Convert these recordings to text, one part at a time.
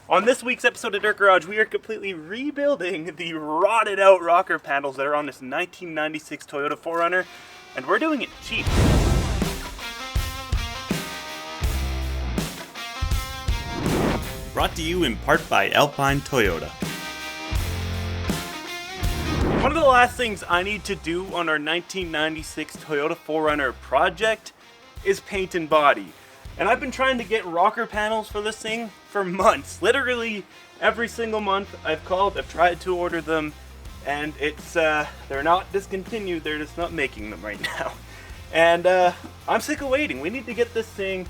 On this week's episode of Dirt Garage, we are completely rebuilding the rotted out rocker panels that are on this 1996 Toyota 4Runner, and we're doing it cheap. Brought to you in part by Alpine Toyota. One of the last things I need to do on our 1996 Toyota 4Runner project is paint and body. And I've been trying to get rocker panels for this thing for months. Literally every single month I've called, I've tried to order them, and it's they're not discontinued, they're just not making them right now. And I'm sick of waiting. We need to get this thing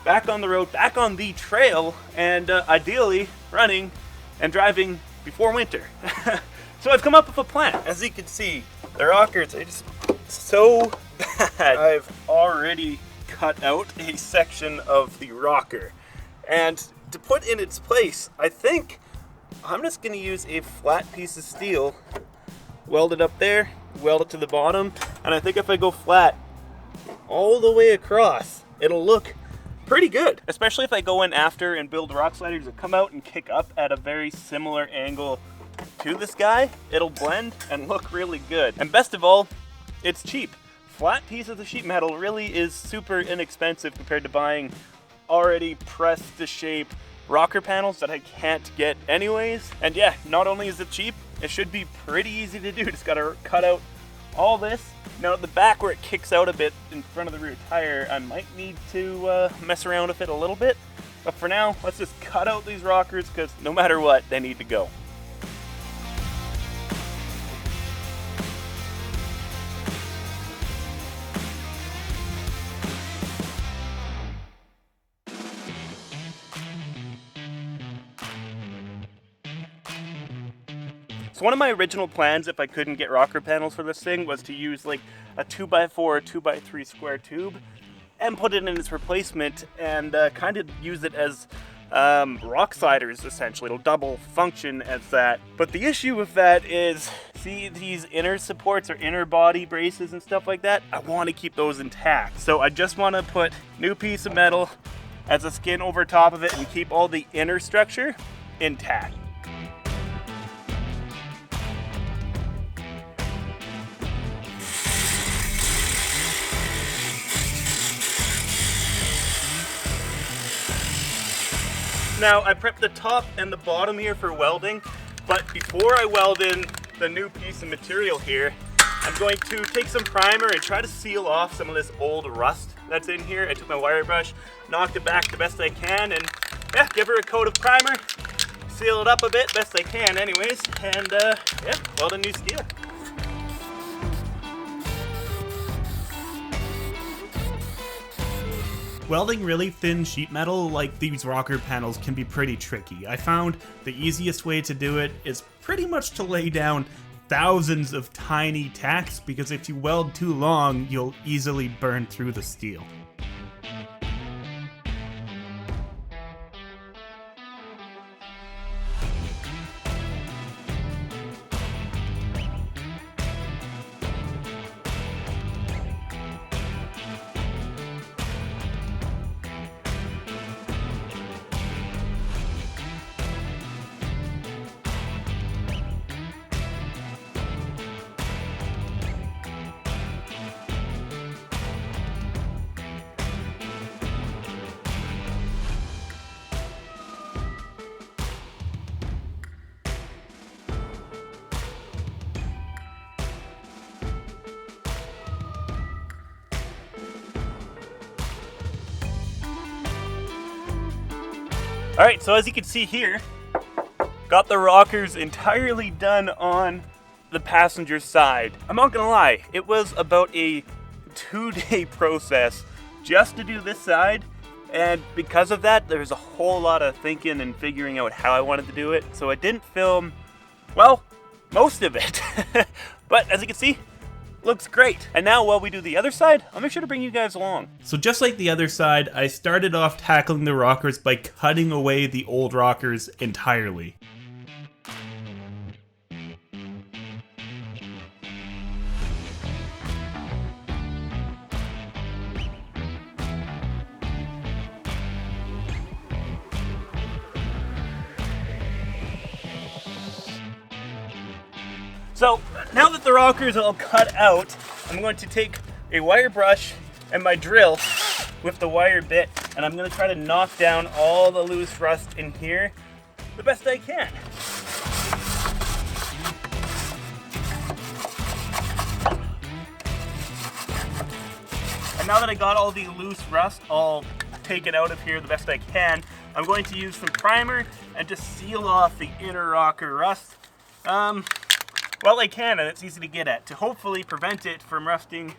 back on the road, back on the trail, and ideally running and driving before winter. So I've come up with a plan. As you can see, the rockers are just so bad. I've already cut out a section of the rocker, and to put in its place, I think I'm just going to use a flat piece of steel, weld it up there, weld it to the bottom, and I think if I go flat all the way across, it'll look pretty good. Especially if I go in after and build rock sliders that come out and kick up at a very similar angle to this guy, it'll blend and look really good. And best of all, it's cheap. Flat pieces of sheet metal really is super inexpensive compared to buying already pressed to shape rocker panels that I can't get anyways. And yeah, not only is it cheap, it should be pretty easy to do. Just gotta cut out all this. Now at the back where it kicks out a bit in front of the rear tire, I might need to mess around with it a little bit. But for now, let's just cut out these rockers because no matter what, they need to go. So one of my original plans, if I couldn't get rocker panels for this thing, was to use like a 2x4 or 2x3 square tube and put it in its replacement and kind of use it as rock sliders, essentially. It'll double function as that. But the issue with that is, see these inner supports or inner body braces and stuff like that? I want to keep those intact. So I just want to put new piece of metal as a skin over top of it and keep all the inner structure intact. Now, I prepped the top and the bottom here for welding, but before I weld in the new piece of material here, I'm going to take some primer and try to seal off some of this old rust that's in here. I took my wire brush, knocked it back the best I can, and yeah, give her a coat of primer, seal it up a bit, best I can anyways, and yeah, weld a new steel. Welding really thin sheet metal like these rocker panels can be pretty tricky. I found the easiest way to do it is pretty much to lay down thousands of tiny tacks, because if you weld too long, you'll easily burn through the steel. Alright, so as you can see here, got the rockers entirely done on the passenger side. I'm not gonna lie, it was about a 2-day process just to do this side, and because of that, there's a whole lot of thinking and figuring out how I wanted to do it, so I didn't film, well, most of it. But as you can see, looks great. And now while we do the other side, I'll make sure to bring you guys along. So just like the other side, I started off tackling the rockers by cutting away the old rockers entirely. So now that the rocker is all cut out, I'm going to take a wire brush and my drill with the wire bit, and I'm going to try to knock down all the loose rust in here the best I can. And now that I got all the loose rust all taken out of here the best I can, I'm going to use some primer and just seal off the inner rocker rust well I can, and it's easy to get at, to hopefully prevent it from rusting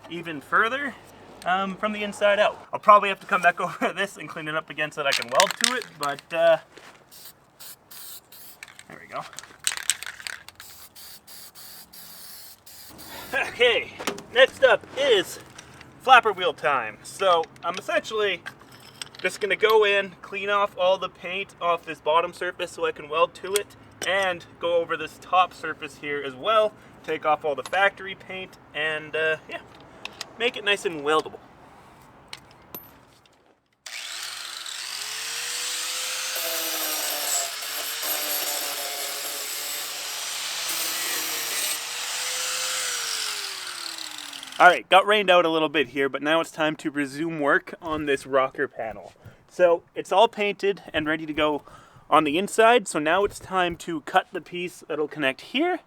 even further from the inside out. I'll probably have to come back over this and clean it up again so that I can weld to it, but there we go. Okay, next up is flapper wheel time. So I'm essentially just gonna go in, clean off all the paint off this bottom surface so I can weld to it, and go over this top surface here as well, take off all the factory paint, and yeah, make it nice and weldable. Alright, got rained out a little bit here, but now it's time to resume work on this rocker panel. So it's all painted and ready to go on the inside, so now it's time to cut the piece that'll connect here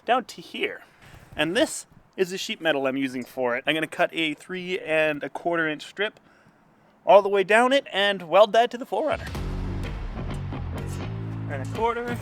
down to here. And this is the sheet metal I'm using for it. I'm going to cut a 3 1/4 inch strip all the way down it and weld that to the 4Runner. 3 1/4. 3 1/4.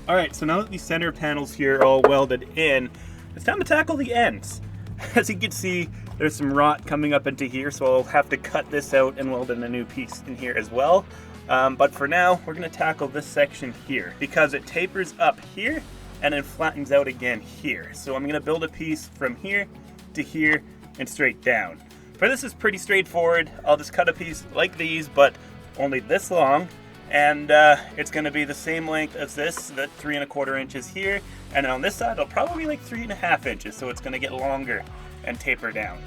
Alright, so now that the center panels here are all welded in, it's time to tackle the ends. As you can see, there's some rot coming up into here, so I'll have to cut this out and weld in a new piece in here as well. But for now, we're going to tackle this section here, because it tapers up here and then flattens out again here. So I'm going to build a piece from here to here and straight down. For this is pretty straightforward. I'll just cut a piece like these, but only this long. And it's going to be the same length as this, the 3 1/4 inches here, and on this side it'll probably be like 3 1/2 inches, so it's going to get longer and taper down.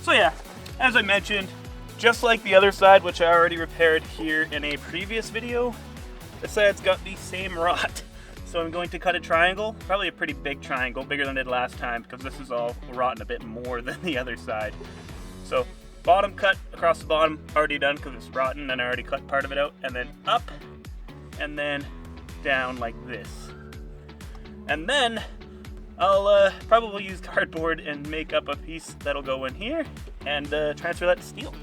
So yeah, as I mentioned, just like the other side, which I already repaired here in a previous video, this side's got the same rot. So I'm going to cut a triangle, probably a pretty big triangle, bigger than I did last time, because this is all rotten a bit more than the other side. So bottom cut across the bottom, already done because it's rotten, and I already cut part of it out, and then up, and then down like this. And then I'll probably use cardboard and make up a piece that'll go in here, and transfer that to steel.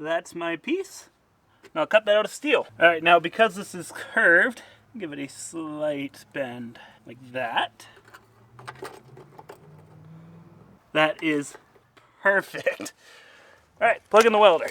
that's my piece. Now I'll cut that out of steel. All right, now because this is curved, give it a slight bend like that. That is perfect. All right, plug in the welder.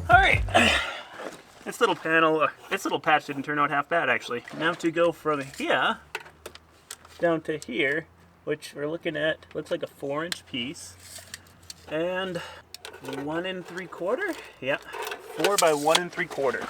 Alright, this little panel, this little patch didn't turn out half bad actually. Now to go from here down to here, which we're looking at, looks like a 4-inch piece, and 1 3/4, yeah, 4 by 1 3/4.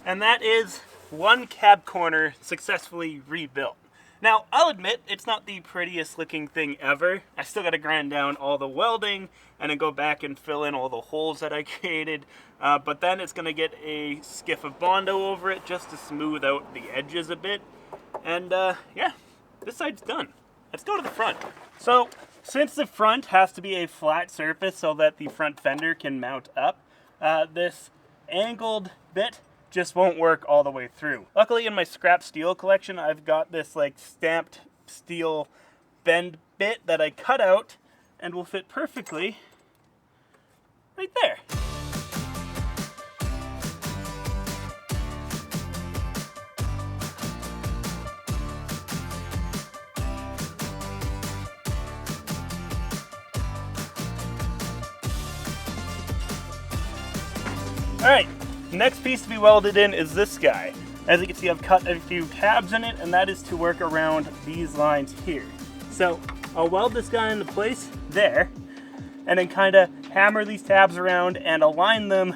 And that is one cab corner successfully rebuilt. Now, I'll admit, it's not the prettiest looking thing ever. I still gotta grind down all the welding and then go back and fill in all the holes that I created. But then it's gonna get a skiff of Bondo over it just to smooth out the edges a bit. And yeah, this side's done. Let's go to the front. So, since the front has to be a flat surface so that the front fender can mount up, this angled bit just won't work all the way through. Luckily in my scrap steel collection, I've got this like stamped steel bend bit that I cut out and will fit perfectly right there. All right. Next piece to be welded in is this guy. As you can see, I've cut a few tabs in it, and that is to work around these lines here. So I'll weld this guy into place there, and then kind of hammer these tabs around and align them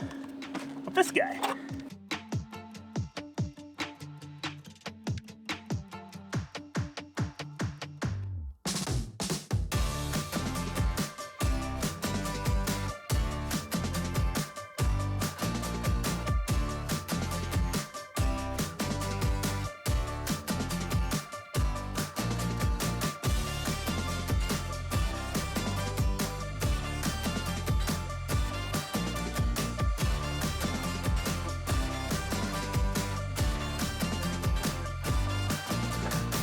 with this guy.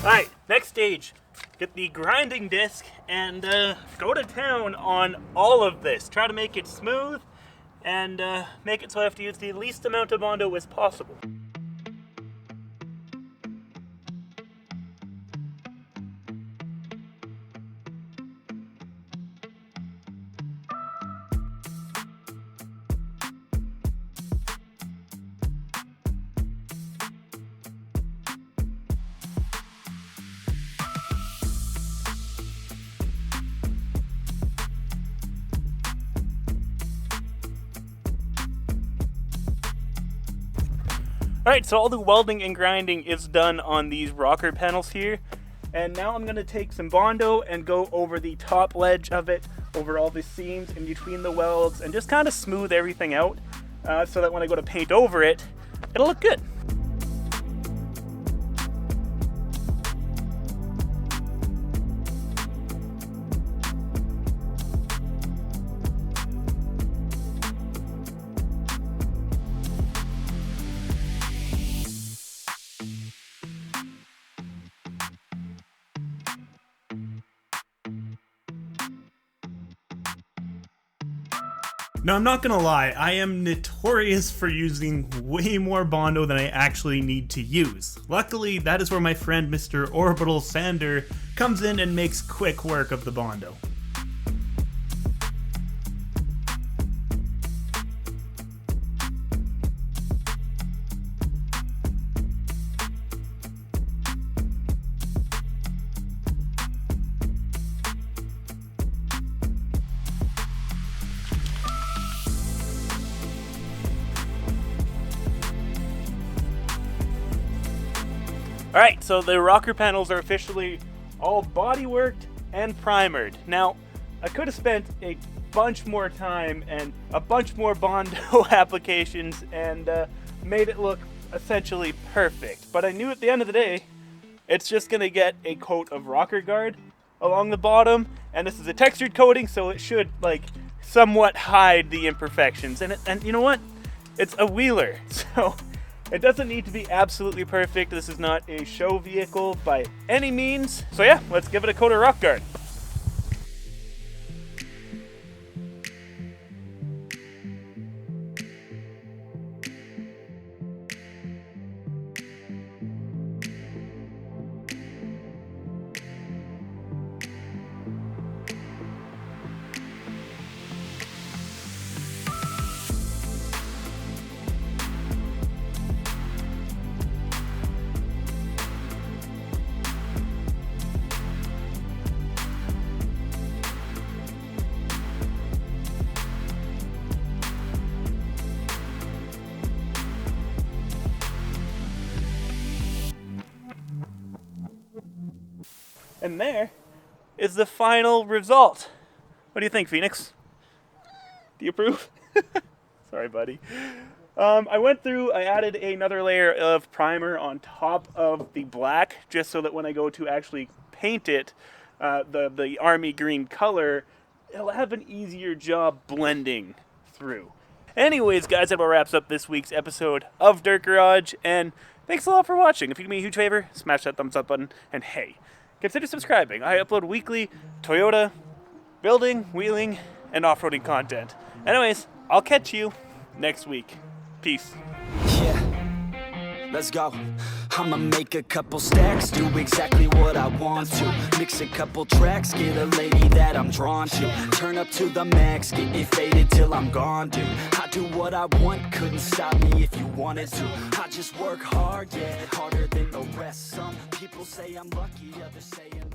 Alright, next stage. Get the grinding disc and go to town on all of this. Try to make it smooth and make it so I have to use the least amount of Bondo as possible. Alright, so all the welding and grinding is done on these rocker panels here. And now I'm going to take some Bondo and go over the top ledge of it, over all the seams in between the welds, and just kind of smooth everything out so that when I go to paint over it, it'll look good. Now, I'm not gonna lie, I am notorious for using way more Bondo than I actually need to use. Luckily, that is where my friend Mr. Orbital Sander comes in and makes quick work of the Bondo. Alright, so the rocker panels are officially all body worked and primered. Now, I could have spent a bunch more time and a bunch more Bondo applications and made it look essentially perfect. But I knew at the end of the day, it's just going to get a coat of rocker guard along the bottom, and this is a textured coating, so it should like somewhat hide the imperfections. And you know what? It's a wheeler, so it doesn't need to be absolutely perfect. This is not a show vehicle by any means. So yeah, let's give it a coat of rock guard. And there is the final result. What do you think, Phoenix? Do you approve? Sorry, buddy. I went through, I added another layer of primer on top of the black, just so that when I go to actually paint it, the army green color, it'll have an easier job blending through. Anyways, guys, that about wraps up this week's episode of Dirt Garage, and thanks a lot for watching. If you do me a huge favor, smash that thumbs up button, and hey, consider subscribing. I upload weekly Toyota, building, wheeling, and off-roading content. Anyways, I'll catch you next week. Peace. Yeah, let's go. I'ma make a couple stacks, do exactly what I want to. Mix a couple tracks, get a lady that I'm drawn to. Turn up to the max, get me faded till I'm gone, dude. I do what I want, couldn't stop me if you wanted to. I just work hard, yeah, harder than the rest. Some people say I'm lucky, others say I'm